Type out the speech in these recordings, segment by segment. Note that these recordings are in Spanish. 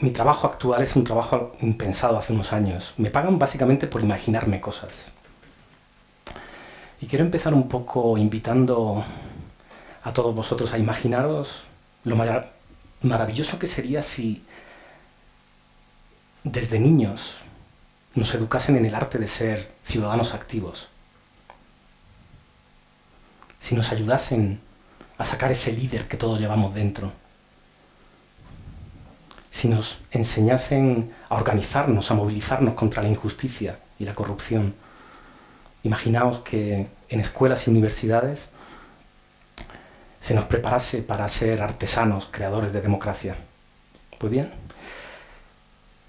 Mi trabajo actual es un trabajo impensado hace unos años. Me pagan básicamente por imaginarme cosas. Y quiero empezar un poco invitando a todos vosotros a imaginaros lo maravilloso que sería si desde niños nos educasen en el arte de ser ciudadanos activos. Si nos ayudasen a sacar ese líder que todos llevamos dentro. Si nos enseñasen a organizarnos, a movilizarnos contra la injusticia y la corrupción. Imaginaos que en escuelas y universidades se nos preparase para ser artesanos, creadores de democracia. Pues bien,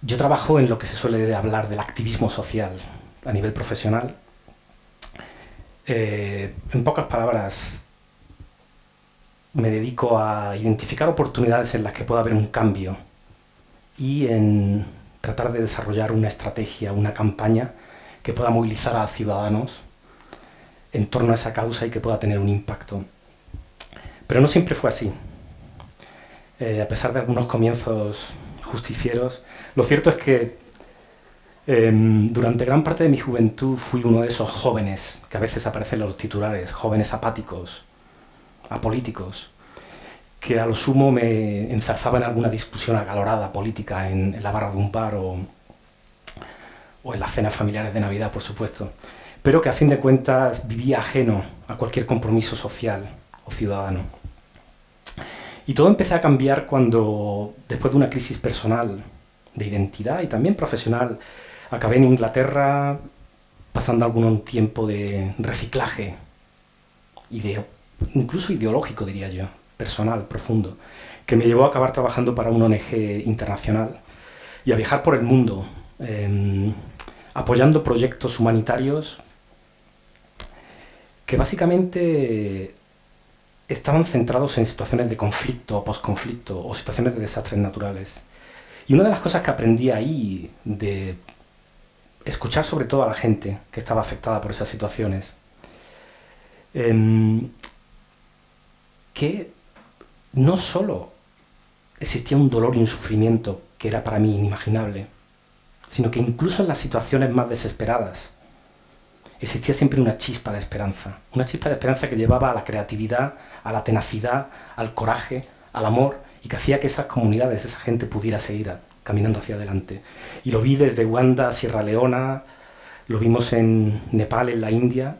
yo trabajo en lo que se suele hablar del activismo social a nivel profesional. En pocas palabras, me dedico a identificar oportunidades en las que pueda haber un cambio y en tratar de desarrollar una estrategia, una campaña que pueda movilizar a ciudadanos en torno a esa causa y que pueda tener un impacto. Pero no siempre fue así. A pesar de algunos comienzos justicieros, lo cierto es que durante gran parte de mi juventud fui uno de esos jóvenes que a veces aparecen en los titulares, jóvenes apáticos, apolíticos, que a lo sumo me enzarzaba en alguna discusión acalorada política en la barra de un bar o en las cenas familiares de Navidad, por supuesto, pero que a fin de cuentas vivía ajeno a cualquier compromiso social o ciudadano. Y todo empezó a cambiar cuando, después de una crisis personal, de identidad y también profesional, acabé en Inglaterra pasando algún tiempo de reciclaje, incluso ideológico, diría yo, personal, profundo, que me llevó a acabar trabajando para una ONG internacional y a viajar por el mundo, apoyando proyectos humanitarios que básicamente estaban centrados en situaciones de conflicto o posconflicto o situaciones de desastres naturales. Y una de las cosas que aprendí ahí, de escuchar sobre todo a la gente que estaba afectada por esas situaciones, que no solo existía un dolor y un sufrimiento que era para mí inimaginable, sino que incluso en las situaciones más desesperadas existía siempre una chispa de esperanza que llevaba a la creatividad, a la tenacidad, al coraje, al amor, y que hacía que esas comunidades, esa gente pudiera seguir caminando hacia adelante. Y lo vi desde Uganda, Sierra Leona, lo vimos en Nepal, en la India,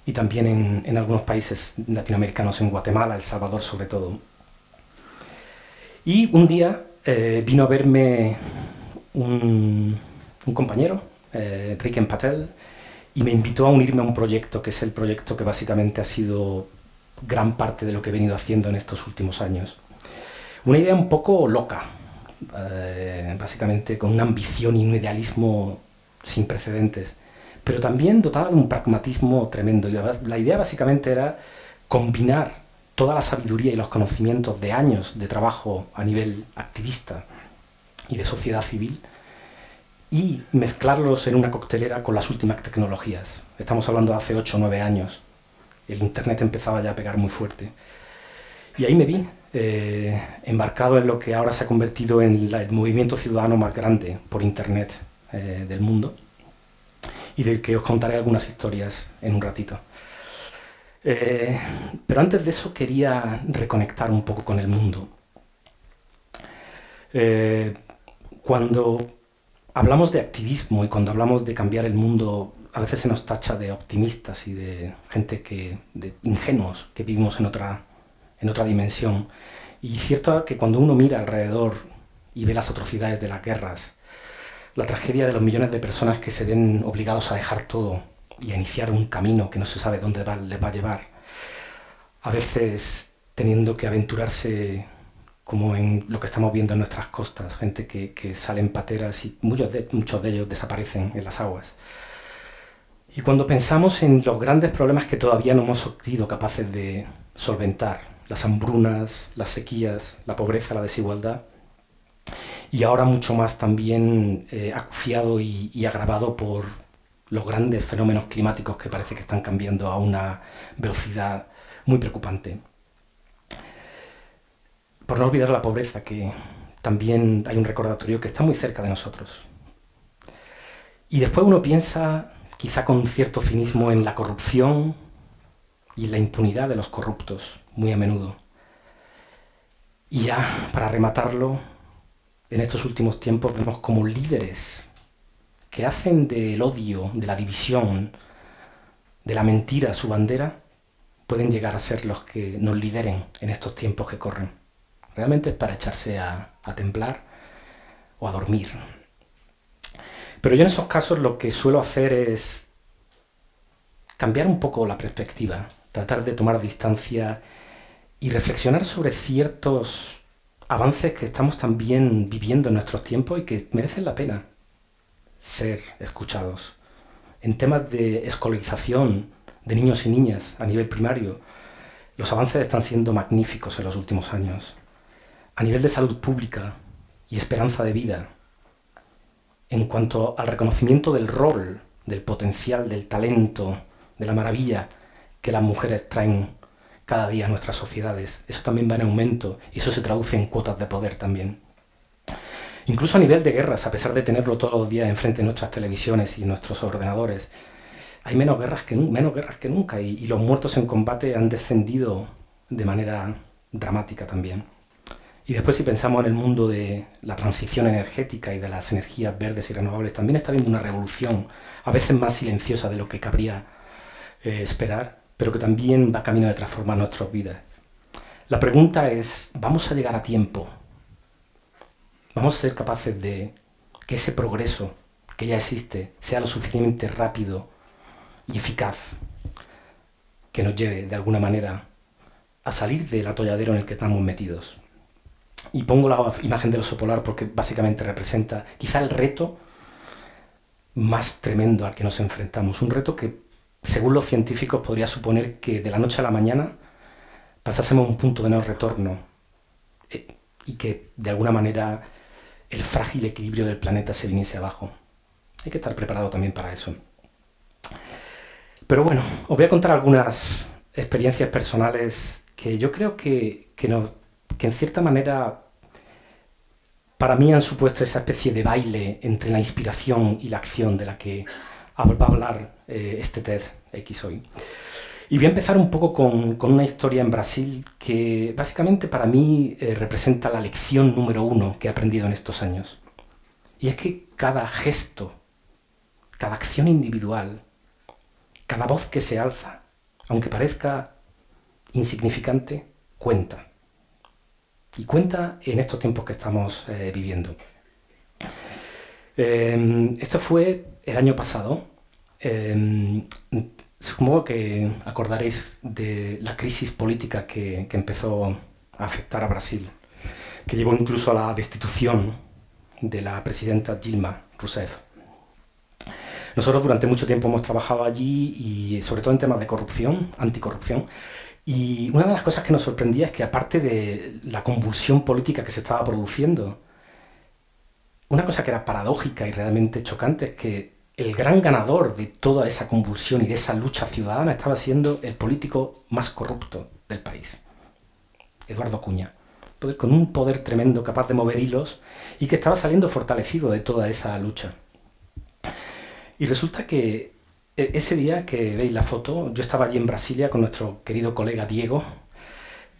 y también en algunos países latinoamericanos, en Guatemala, El Salvador sobre todo. Y un día vino a verme un compañero, Riken Patel, y me invitó a unirme a un proyecto que es el proyecto que básicamente ha sido gran parte de lo que he venido haciendo en estos últimos años. Una idea un poco loca, básicamente con una ambición y un idealismo sin precedentes, pero también dotada de un pragmatismo tremendo. Y la idea básicamente era combinar toda la sabiduría y los conocimientos de años de trabajo a nivel activista y de sociedad civil y mezclarlos en una coctelera con las últimas tecnologías. Estamos hablando de hace 8 o 9 años. El Internet empezaba ya a pegar muy fuerte. Y ahí me vi, embarcado en lo que ahora se ha convertido en el movimiento ciudadano más grande por Internet del mundo, y del que os contaré algunas historias en un ratito. Pero antes de eso quería reconectar un poco con el mundo. Cuando hablamos de activismo y cuando hablamos de cambiar el mundo, a veces se nos tacha de optimistas y de gente de ingenuos, que vivimos en otra dimensión. Y cierto que cuando uno mira alrededor y ve las atrocidades de las guerras, la tragedia de los millones de personas que se ven obligados a dejar todo y a iniciar un camino que no se sabe dónde les va a llevar, a veces teniendo que aventurarse como en lo que estamos viendo en nuestras costas, gente que sale en pateras y muchos de ellos desaparecen en las aguas. Y cuando pensamos en los grandes problemas que todavía no hemos sido capaces de solventar, las hambrunas, las sequías, la pobreza, la desigualdad, y ahora mucho más también acuciado y agravado por los grandes fenómenos climáticos que parece que están cambiando a una velocidad muy preocupante. Por no olvidar la pobreza que también hay un recordatorio que está muy cerca de nosotros. Y después uno piensa, quizá con cierto cinismo, en la corrupción y la impunidad de los corruptos, muy a menudo. Y ya, para rematarlo, en estos últimos tiempos vemos como líderes que hacen del odio, de la división, de la mentira su bandera, pueden llegar a ser los que nos lideren en estos tiempos que corren. Realmente es para echarse a temblar o a dormir. Pero yo en esos casos lo que suelo hacer es cambiar un poco la perspectiva, tratar de tomar distancia y reflexionar sobre ciertos avances que estamos también viviendo en nuestros tiempos y que merecen la pena ser escuchados. En temas de escolarización de niños y niñas a nivel primario, los avances están siendo magníficos en los últimos años. A nivel de salud pública y esperanza de vida, en cuanto al reconocimiento del rol, del potencial, del talento, de la maravilla que las mujeres traen cada día a nuestras sociedades, eso también va en aumento y eso se traduce en cuotas de poder también. Incluso a nivel de guerras, a pesar de tenerlo todos los días enfrente de nuestras televisiones y nuestros ordenadores, hay menos guerras que nunca y los muertos en combate han descendido de manera dramática también. Y después, si pensamos en el mundo de la transición energética y de las energías verdes y renovables, también está habiendo una revolución, a veces más silenciosa de lo que cabría esperar, pero que también va camino de transformar nuestras vidas. La pregunta es, ¿vamos a llegar a tiempo? ¿Vamos a ser capaces de que ese progreso que ya existe sea lo suficientemente rápido y eficaz que nos lleve de alguna manera a salir del atolladero en el que estamos metidos? Y pongo la imagen del oso polar porque básicamente representa quizá el reto más tremendo al que nos enfrentamos. Un reto que, según los científicos, podría suponer que de la noche a la mañana pasásemos un punto de no retorno y que de alguna manera el frágil equilibrio del planeta se viniese abajo. Hay que estar preparado también para eso. Pero bueno, os voy a contar algunas experiencias personales que yo creo que en cierta manera para mí han supuesto esa especie de baile entre la inspiración y la acción de la que va a hablar este TEDx hoy. Y voy a empezar un poco con una historia en Brasil que básicamente para mí representa la lección número 1 que he aprendido en estos años. Y es que cada gesto, cada acción individual, cada voz que se alza, aunque parezca insignificante, cuenta. Y cuenta en estos tiempos que estamos viviendo. Esto fue el año pasado. Supongo que acordaréis de la crisis política que empezó a afectar a Brasil, que llevó incluso a la destitución de la presidenta Dilma Rousseff. Nosotros durante mucho tiempo hemos trabajado allí y sobre todo en temas de corrupción, anticorrupción, y una de las cosas que nos sorprendía es que aparte de la convulsión política que se estaba produciendo, una cosa que era paradójica y realmente chocante es que el gran ganador de toda esa convulsión y de esa lucha ciudadana estaba siendo el político más corrupto del país, Eduardo Cunha, con un poder tremendo capaz de mover hilos y que estaba saliendo fortalecido de toda esa lucha. Y resulta que ese día que veis la foto, yo estaba allí en Brasilia con nuestro querido colega Diego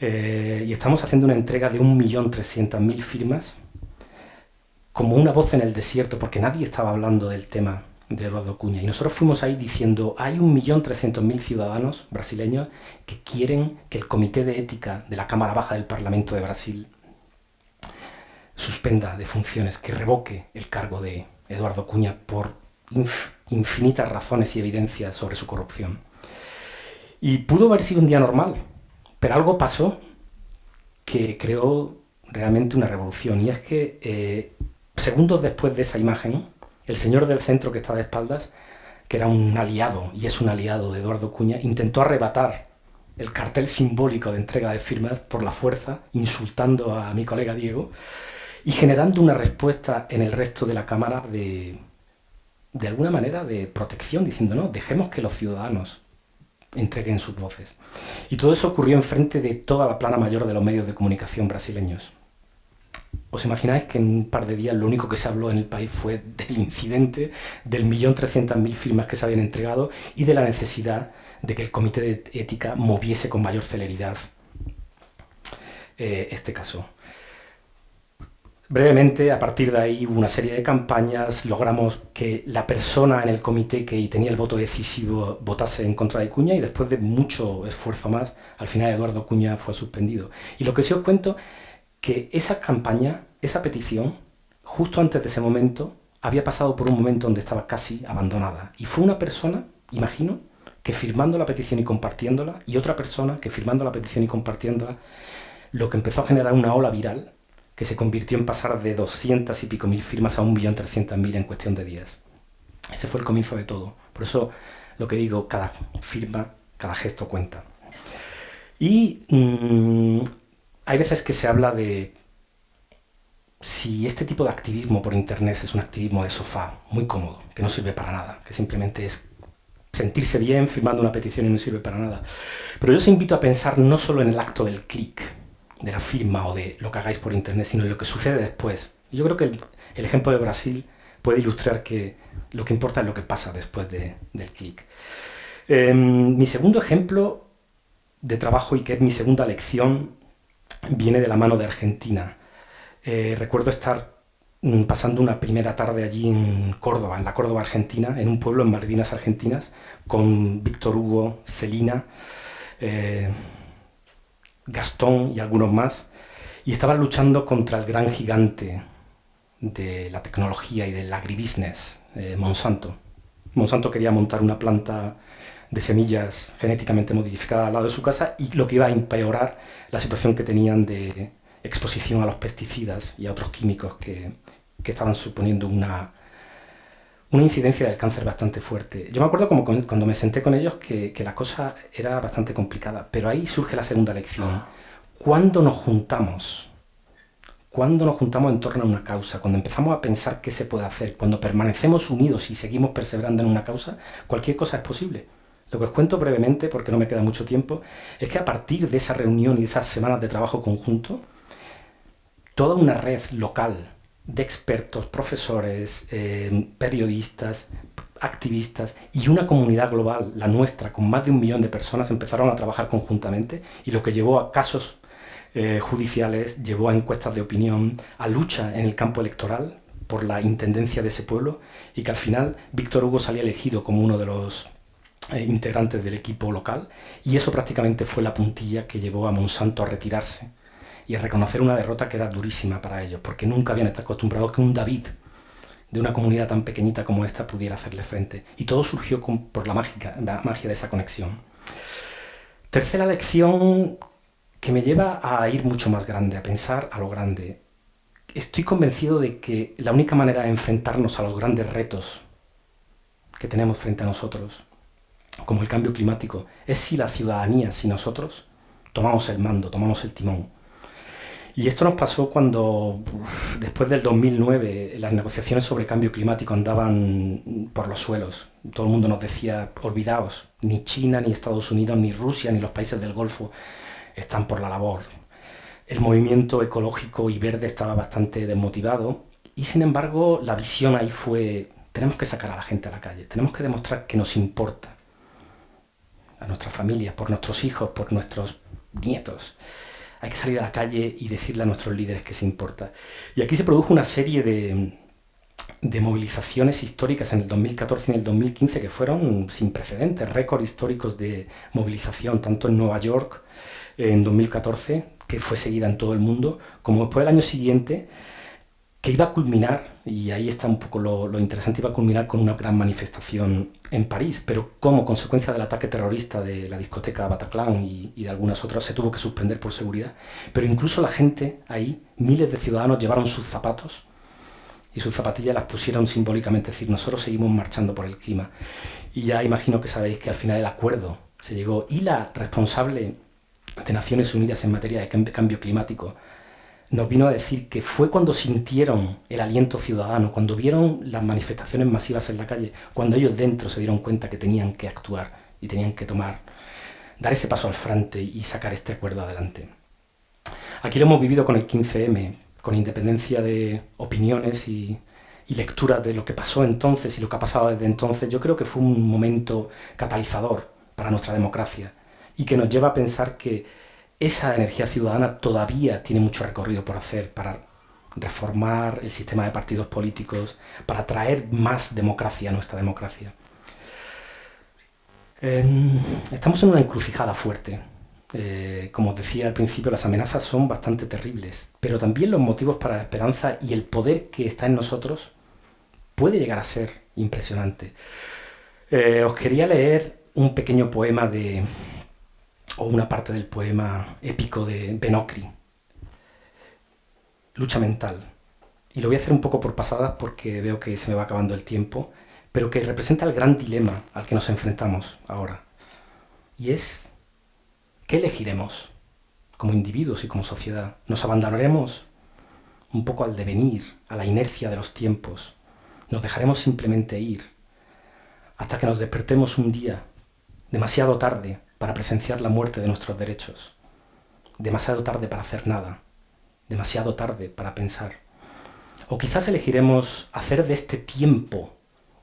y estamos haciendo una entrega de 1.300.000 firmas como una voz en el desierto, porque nadie estaba hablando del tema de Eduardo Cunha. Y nosotros fuimos ahí diciendo, hay 1.300.000 ciudadanos brasileños que quieren que el Comité de Ética de la Cámara Baja del Parlamento de Brasil suspenda de funciones, que revoque el cargo de Eduardo Cunha por infinitas razones y evidencias sobre su corrupción. Y pudo haber sido un día normal, pero algo pasó que creó realmente una revolución. Y es que segundos después de esa imagen, el señor del centro que está de espaldas, que era un aliado, y es un aliado de Eduardo Cunha, intentó arrebatar el cartel simbólico de entrega de firmas por la fuerza, insultando a mi colega Diego, y generando una respuesta en el resto de la Cámara de alguna manera de protección, diciendo, no, dejemos que los ciudadanos entreguen sus voces. Y todo eso ocurrió enfrente de toda la plana mayor de los medios de comunicación brasileños. ¿Os imagináis que en un par de días lo único que se habló en el país fue del incidente, del 1.300.000 firmas que se habían entregado y de la necesidad de que el comité de ética moviese con mayor celeridad este caso? Brevemente, a partir de ahí hubo una serie de campañas, logramos que la persona en el comité que tenía el voto decisivo votase en contra de Cuña y después de mucho esfuerzo más, al final Eduardo Cuña fue suspendido. Y lo que sí os cuento, que esa campaña, esa petición, justo antes de ese momento, había pasado por un momento donde estaba casi abandonada. Y fue una persona, imagino, que firmando la petición y compartiéndola, y otra persona que firmando la petición y compartiéndola, lo que empezó a generar una ola viral que se convirtió en pasar de 200 y pico mil firmas a 1.300.000 en cuestión de días. Ese fue el comienzo de todo. Por eso lo que digo, cada firma, cada gesto cuenta. Y hay veces que se habla de si este tipo de activismo por internet es un activismo de sofá, muy cómodo, que no sirve para nada, que simplemente es sentirse bien firmando una petición y no sirve para nada. Pero yo os invito a pensar no solo en el acto del clic, de la firma o de lo que hagáis por internet, sino en lo que sucede después. Yo creo que el ejemplo de Brasil puede ilustrar que lo que importa es lo que pasa después del clic. Mi segundo ejemplo de trabajo y que es mi segunda lección viene de la mano de Argentina. Recuerdo estar pasando una primera tarde allí en Córdoba, en la Córdoba argentina, en un pueblo en Malvinas Argentinas, con Víctor Hugo, Celina, Gastón y algunos más, y estaban luchando contra el gran gigante de la tecnología y del agribusiness, Monsanto. Monsanto quería montar una planta de semillas genéticamente modificadas al lado de su casa y lo que iba a empeorar la situación que tenían de exposición a los pesticidas y a otros químicos que estaban suponiendo una incidencia del cáncer bastante fuerte. Yo me acuerdo como cuando me senté con ellos que la cosa era bastante complicada, pero ahí surge la segunda lección. ¿Cuándo nos juntamos? Cuando nos juntamos en torno a una causa, cuando empezamos a pensar qué se puede hacer, cuando permanecemos unidos y seguimos perseverando en una causa, cualquier cosa es posible. Lo que os cuento brevemente, porque no me queda mucho tiempo, es que a partir de esa reunión y de esas semanas de trabajo conjunto, toda una red local de expertos, profesores, periodistas, activistas y una comunidad global, la nuestra, con más de 1 millón de personas, empezaron a trabajar conjuntamente y lo que llevó a casos judiciales, llevó a encuestas de opinión, a lucha en el campo electoral por la intendencia de ese pueblo y que al final Víctor Hugo salía elegido como uno de los integrantes del equipo local y eso prácticamente fue la puntilla que llevó a Monsanto a retirarse y a reconocer una derrota que era durísima para ellos, porque nunca habían estado acostumbrados que un David de una comunidad tan pequeñita como esta pudiera hacerle frente. Y todo surgió por la magia de esa conexión. Tercera lección que me lleva a ir mucho más grande, a pensar a lo grande. Estoy convencido de que la única manera de enfrentarnos a los grandes retos que tenemos frente a nosotros, como el cambio climático, es si la ciudadanía, si nosotros, tomamos el mando, tomamos el timón. Y esto nos pasó cuando, después del 2009, las negociaciones sobre cambio climático andaban por los suelos. Todo el mundo nos decía, olvidaos, ni China, ni Estados Unidos, ni Rusia, ni los países del Golfo están por la labor. El movimiento ecológico y verde estaba bastante desmotivado y, sin embargo, la visión ahí fue, tenemos que sacar a la gente a la calle, tenemos que demostrar que nos importa a nuestras familias, por nuestros hijos, por nuestros nietos. Hay que salir a la calle y decirle a nuestros líderes que se importa. Y aquí se produjo una serie de movilizaciones históricas en el 2014 y en el 2015 que fueron sin precedentes, récords históricos de movilización, tanto en Nueva York en 2014, que fue seguida en todo el mundo, como después el año siguiente, que iba a culminar, y ahí está un poco lo interesante, iba a culminar con una gran manifestación en París, pero como consecuencia del ataque terrorista de la discoteca Bataclan y de algunas otras, se tuvo que suspender por seguridad. Pero incluso la gente ahí, miles de ciudadanos llevaron sus zapatos y sus zapatillas las pusieron simbólicamente, es decir, nosotros seguimos marchando por el clima. Y ya imagino que sabéis que al final el acuerdo se llegó y la responsable de Naciones Unidas en materia de cambio climático nos vino a decir que fue cuando sintieron el aliento ciudadano, cuando vieron las manifestaciones masivas en la calle, cuando ellos dentro se dieron cuenta que tenían que actuar y tenían que dar ese paso al frente y sacar este acuerdo adelante. Aquí lo hemos vivido con el 15M. con independencia de opiniones y lecturas de lo que pasó entonces y lo que ha pasado desde entonces, yo creo que fue un momento catalizador para nuestra democracia y que nos lleva a pensar que esa energía ciudadana todavía tiene mucho recorrido por hacer para reformar el sistema de partidos políticos, para traer más democracia a nuestra democracia. Estamos en una encrucijada fuerte. Como os decía al principio, las amenazas son bastante terribles, pero también los motivos para la esperanza y el poder que está en nosotros puede llegar a ser impresionante. Os quería leer un pequeño poema o una parte del poema épico de Ben Okri, Lucha mental. Y lo voy a hacer un poco por pasadas porque veo que se me va acabando el tiempo, pero que representa el gran dilema al que nos enfrentamos ahora. Y es, ¿qué elegiremos como individuos y como sociedad? ¿Nos abandonaremos un poco al devenir, a la inercia de los tiempos? ¿Nos dejaremos simplemente ir hasta que nos despertemos un día, demasiado tarde para presenciar la muerte de nuestros derechos, demasiado tarde para hacer nada, demasiado tarde para pensar? O quizás elegiremos hacer de este tiempo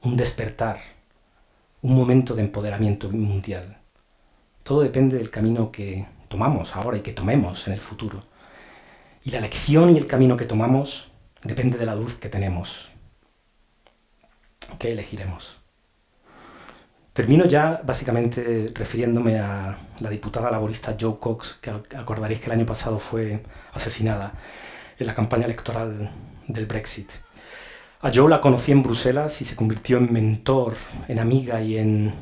un despertar, un momento de empoderamiento mundial. Todo depende del camino que tomamos ahora y que tomemos en el futuro. Y la elección y el camino que tomamos depende de la luz que tenemos. ¿Qué elegiremos? Termino ya básicamente refiriéndome a la diputada laborista Jo Cox, que acordaréis que el año pasado fue asesinada en la campaña electoral del Brexit. A Jo la conocí en Bruselas y se convirtió en mentor, en amiga y en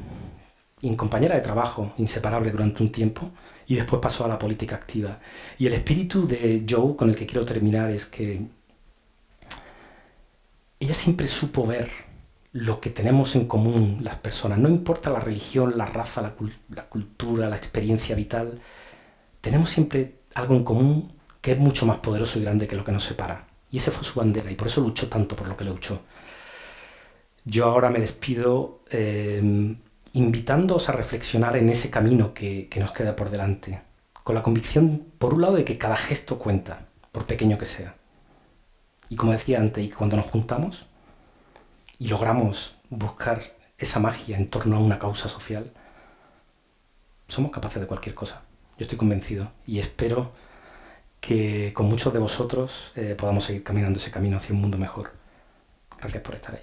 compañera de trabajo inseparable durante un tiempo, y después pasó a la política activa. Y el espíritu de Jo, con el que quiero terminar, es que ella siempre supo ver lo que tenemos en común las personas. No importa la religión, la raza, la cultura, la experiencia vital, tenemos siempre algo en común que es mucho más poderoso y grande que lo que nos separa. Y esa fue su bandera, y por eso luchó tanto por lo que luchó. Yo ahora me despido invitándoos a reflexionar en ese camino que nos queda por delante, con la convicción, por un lado, de que cada gesto cuenta, por pequeño que sea. Y como decía antes, y cuando nos juntamos y logramos buscar esa magia en torno a una causa social, somos capaces de cualquier cosa. Yo estoy convencido y espero que con muchos de vosotros podamos seguir caminando ese camino hacia un mundo mejor. Gracias por estar ahí.